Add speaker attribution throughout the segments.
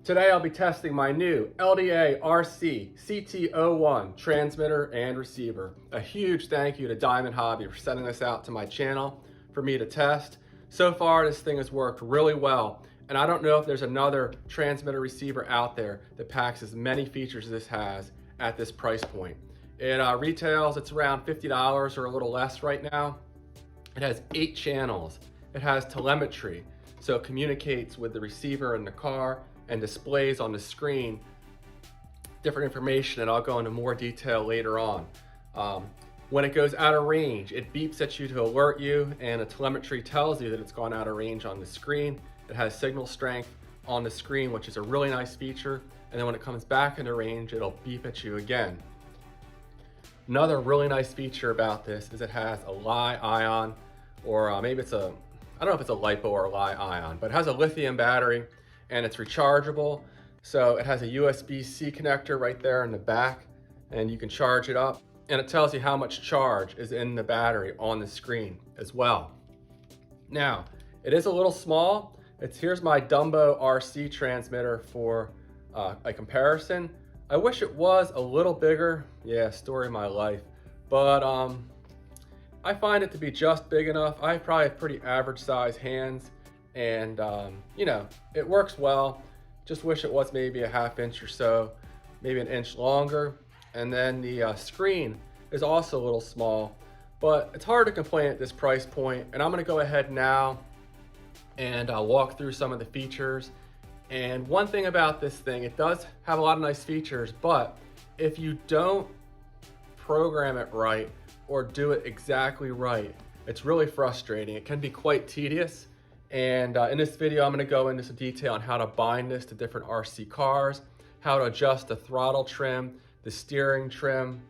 Speaker 1: Today I'll be testing my new LDARC CT01 transmitter and receiver. A huge thank you to Diamond Hobby for sending this out to my channel for me to test. So far this thing has worked really well, and I don't know if there's another transmitter receiver out there that packs as many features as this has at this price point. It retails, it's around $50 or a little less right now. It has 8 channels. It has telemetry, so it communicates with the receiver in the car and displays on the screen different information, and I'll go into more detail later on. When it goes out of range, it beeps at you to alert you, and the telemetry tells you that it's gone out of range on the screen. It has signal strength on the screen, which is a really nice feature, and then when it comes back into range, it'll beep at you again. Another really nice feature about this is it has a Li-ion, or maybe it's a, I don't know if it's a LiPo or a Li-ion, but it has a lithium battery, and it's rechargeable. So it has a USB-C connector right there in the back, and you can charge it up, and it tells you how much charge is in the battery on the screen as well. Now, it is a little small. Here's my Dumbo RC transmitter for a comparison. I wish it was a little bigger. Yeah, story of my life. But I find it to be just big enough. I probably have pretty average size hands, and you know, it works well. Just wish it was maybe a ½ inch or so, maybe an inch longer. And then the screen is also a little small, but it's hard to complain at this price point. And I'm gonna go ahead now and walk through some of the features. And one thing about this thing, it does have a lot of nice features, but if you don't program it right or do it exactly right, it's really frustrating. It can be quite tedious. And in this video, I'm going to go into some detail on how to bind this to different RC cars, how to adjust the throttle trim, the steering trim,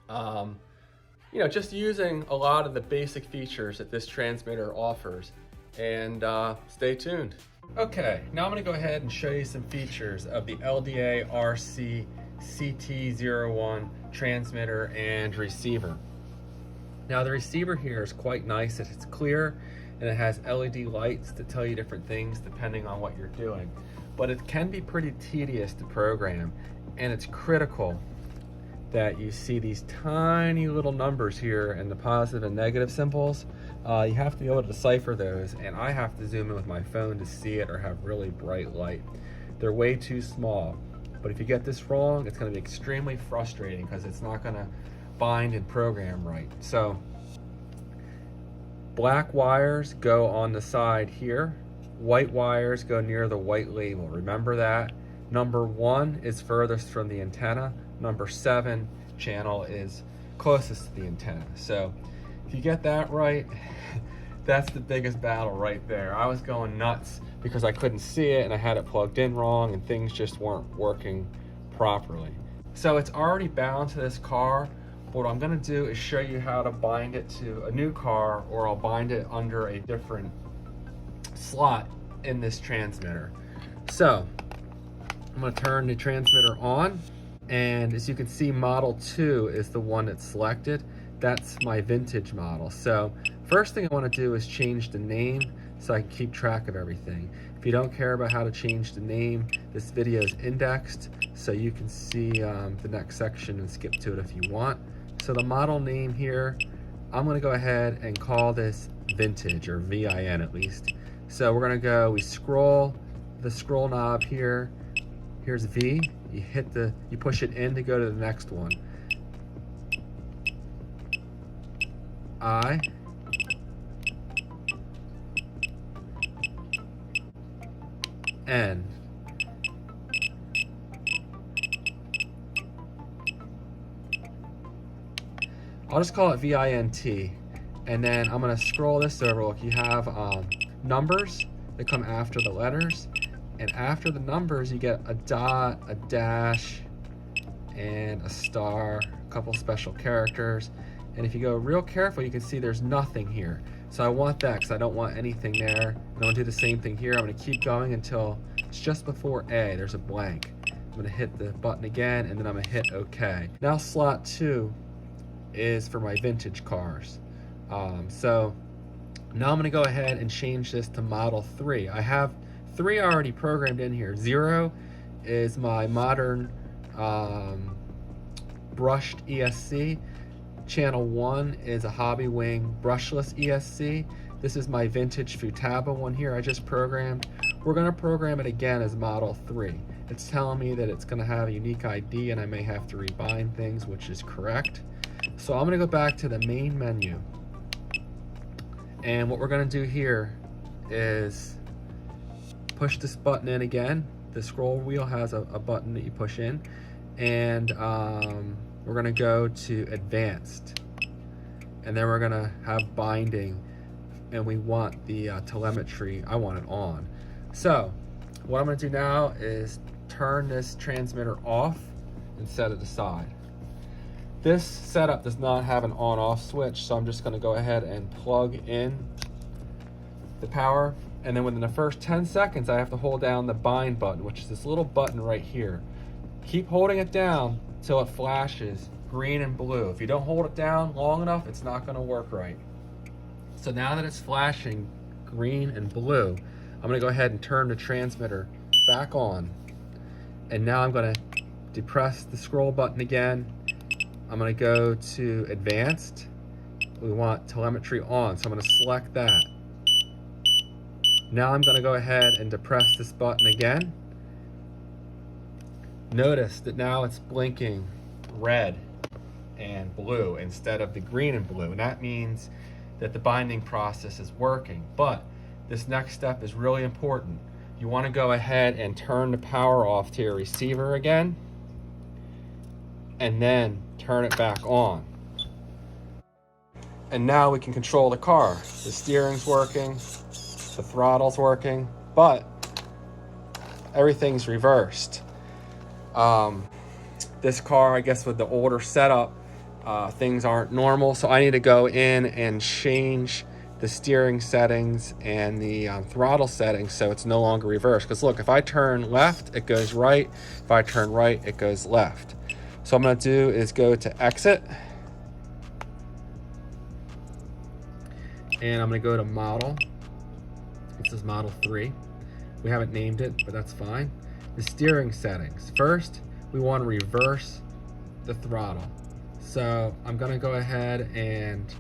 Speaker 1: you know, just using a lot of the basic features that this transmitter offers. And stay tuned. Okay, now I'm going to go ahead and show you some features of the LDARC CT01 transmitter and receiver. Now the receiver here is quite nice. It's clear, and it has LED lights that tell you different things depending on what you're doing. But it can be pretty tedious to program, and it's critical that you see these tiny little numbers here and the positive and negative symbols. You have to be able to decipher those, and I have to zoom in with my phone to see it or have really bright light. They're way too small, but if you get this wrong, it's going to be extremely frustrating because it's not going to bind and program right. So black wires go on the side here. White wires go near the white label. Remember that. Number 1 is furthest from the antenna. Number 7 channel is closest to the antenna. So if you get that right, that's the biggest battle right there. I was going nuts because I couldn't see it and I had it plugged in wrong and things just weren't working properly. So it's already bound to this car. What I'm going to do is show you how to bind it to a new car, or I'll bind it under a different slot in this transmitter. So I'm going to turn the transmitter on, and as you can see, model 2 is the one that's selected. That's my vintage model. So first thing I want to do is change the name so I can keep track of everything. If you don't care about how to change the name, this video is indexed so you can see the next section and skip to it if you want. So the model name here, I'm going to go ahead and call this vintage, or VIN at least. So we're going to go, we scroll the scroll knob here. Here's V. You push it in to go to the next one. I. N. I'll just call it VINT, and then I'm going to scroll this over. Look, you have numbers that come after the letters, and after the numbers you get a dot, a dash, and a star, a couple special characters, And if you go real careful, you can see there's nothing here. So I want that because I don't want anything there. And I'm gonna do the same thing here. I'm gonna keep going until it's just before A, there's a blank. I'm gonna hit the button again, and then I'm gonna hit OK. Now slot 2 is for my vintage cars. So now I'm gonna go ahead and change this to model 3. I have 3 already programmed in here. 0 is my modern brushed ESC. Channel 1 is a Hobby Wing brushless ESC. This is my vintage Futaba one here I just programmed. We're gonna program it again as model 3. It's telling me that it's gonna have a unique ID and I may have to rebind things, which is correct. So I'm gonna go back to the main menu. And what we're gonna do here is push this button in again. The scroll wheel has a button that you push in. And we're gonna go to advanced. And then we're gonna have binding. And we want the telemetry, I want it on. So what I'm gonna do now is turn this transmitter off and set it aside. This setup does not have an on-off switch, so I'm just gonna go ahead and plug in the power. And then within the first 10 seconds, I have to hold down the bind button, which is this little button right here. Keep holding it down till it flashes green and blue. If you don't hold it down long enough, it's not gonna work right. So now that it's flashing green and blue, I'm gonna go ahead and turn the transmitter back on. And now I'm gonna depress the scroll button again. I'm gonna go to advanced. We want telemetry on, so I'm gonna select that. Now I'm gonna go ahead and depress this button again. Notice that now it's blinking red and blue instead of the green and blue. And that means that the binding process is working. But this next step is really important. You want to go ahead and turn the power off to your receiver again, and then turn it back on. And now we can control the car. The steering's working, the throttle's working, but everything's reversed. This car, I guess with the older setup, things aren't normal, so I need to go in and change the steering settings and the throttle settings so it's no longer reversed. Because look, if I turn left, it goes right. If I turn right, it goes left. So what I'm gonna do is go to exit. And I'm gonna go to model. This is model 3. We haven't named it, but that's fine. The steering settings. First, we want to reverse the throttle. So I'm gonna go ahead and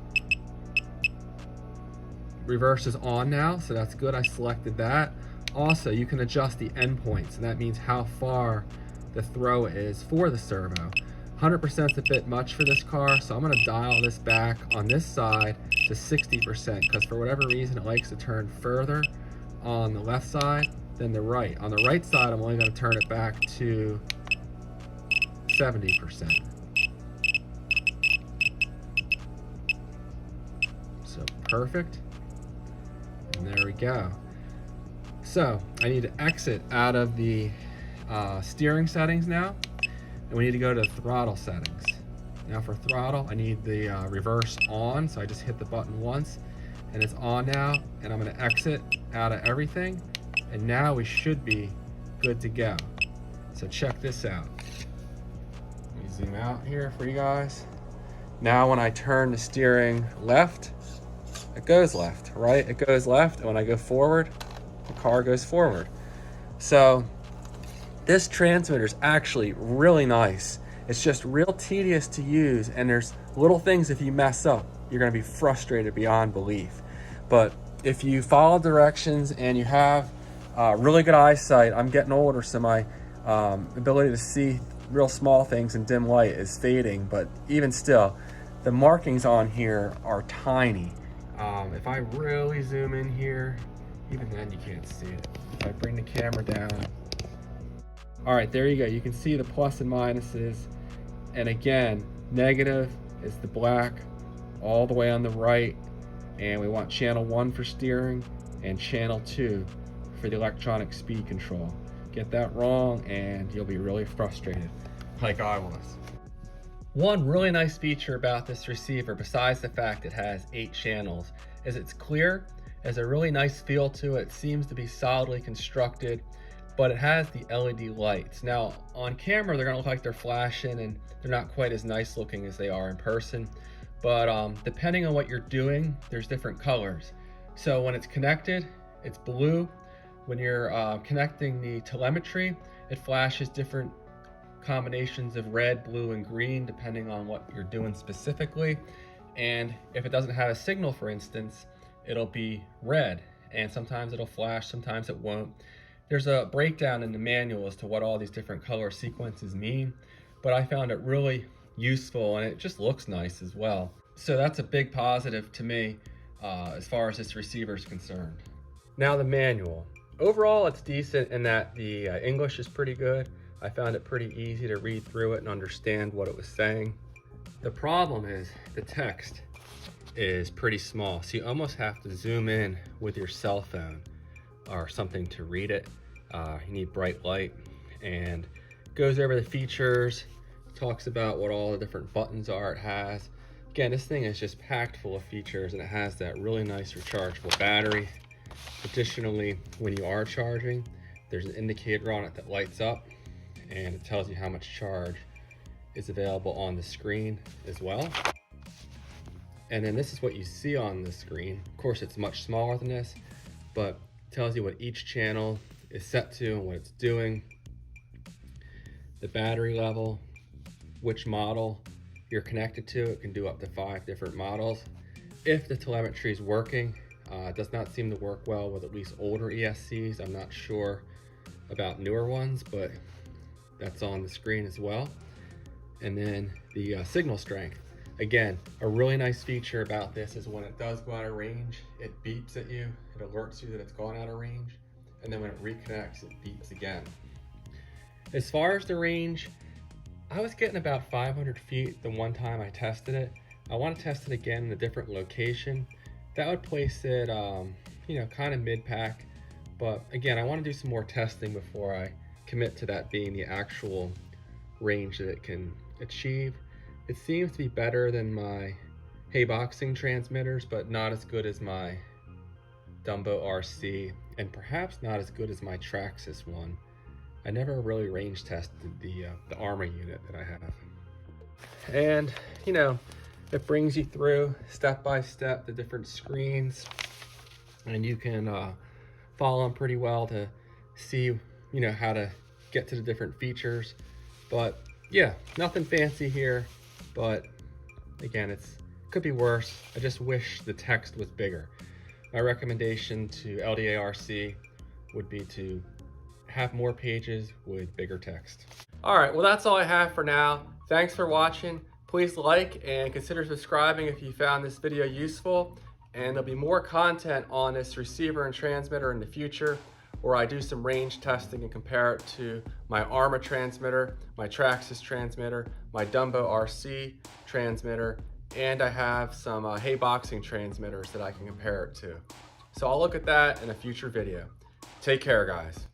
Speaker 1: reverse is on now, so that's good. I selected that. Also, you can adjust the endpoints, and that means how far the throw is for the servo. 100% is a bit much for this car, so I'm gonna dial this back on this side to 60%, because for whatever reason, it likes to turn further on the left side than the right. On the right side, I'm only gonna turn it back to 70%. So perfect. And there we go. So I need to exit out of the steering settings now, and we need to go to throttle settings. Now for throttle, I need the reverse on, so I just hit the button once, and it's on now, and I'm gonna exit out of everything, and now we should be good to go. So check this out. Let me zoom out here for you guys. Now when I turn the steering left, it goes left, right? It goes left, and when I go forward, the car goes forward. So this transmitter is actually really nice. It's just real tedious to use, and there's little things if you mess up, you're gonna be frustrated beyond belief. But if you follow directions and you have really good eyesight, I'm getting older, so my ability to see real small things in dim light is fading, but even still, the markings on here are tiny. If I really zoom in here, even then you can't see it. If I bring the camera down, all right, there you go. You can see the plus and minuses. And again, negative is the black all the way on the right. And we want channel 1 for steering and channel 2 for the electronic speed control. Get that wrong and you'll be really frustrated, like I was. One really nice feature about this receiver, besides the fact it has 8 channels, is it's clear, has a really nice feel to it, seems to be solidly constructed, but it has the LED lights. Now, on camera, they're gonna look like they're flashing and they're not quite as nice looking as they are in person, but depending on what you're doing, there's different colors. So when it's connected, it's blue. When you're connecting the telemetry, it flashes different combinations of red, blue, and green depending on what you're doing specifically. And if it doesn't have a signal, for instance, it'll be red, and sometimes it'll flash, sometimes it won't. There's a breakdown in the manual as to what all these different color sequences mean, but I found it really useful, and it just looks nice as well. So that's a big positive to me as far as this receiver is concerned. Now the manual. Overall, it's decent in that the English is pretty good. I found it pretty easy to read through it and understand what it was saying. The problem is the text is pretty small, so you almost have to zoom in with your cell phone or something to read it. You need bright light, and goes over the features, talks about what all the different buttons are it has. Again, this thing is just packed full of features, and it has that really nice rechargeable battery. Additionally, when you are charging, there's an indicator on it that lights up, and it tells you how much charge is available on the screen as well. And then this is what you see on the screen. Of course, it's much smaller than this, but it tells you what each channel is set to and what it's doing, the battery level, which model you're connected to. It can do up to 5 different models. If the telemetry is working, it does not seem to work well with at least older ESCs. I'm not sure about newer ones, but that's on the screen as well. And then the signal strength. Again, a really nice feature about this is when it does go out of range, it beeps at you. It alerts you that it's gone out of range. And then when it reconnects, it beeps again. As far as the range, I was getting about 500 feet the one time I tested it. I want to test it again in a different location. That would place it, kind of mid-pack. But again, I want to do some more testing before I commit to that being the actual range that it can achieve. It seems to be better than my Hey-Boxing transmitters, but not as good as my Dumbo RC, and perhaps not as good as my Traxxas one. I never really range tested the Arma unit that I have. And it brings you through step by step the different screens, and you can follow them pretty well to see how to get to the different features. But yeah, nothing fancy here, but again, it could be worse. I just wish the text was bigger. My recommendation to LDARC would be to have more pages with bigger text. All right, well, that's all I have for now. Thanks for watching. Please like and consider subscribing if you found this video useful. And there'll be more content on this receiver and transmitter in the future, where I do some range testing and compare it to my Arma transmitter, my Traxxas transmitter, my Dumbo RC transmitter, and I have some Hey-Boxing transmitters that I can compare it to. So I'll look at that in a future video. Take care, guys.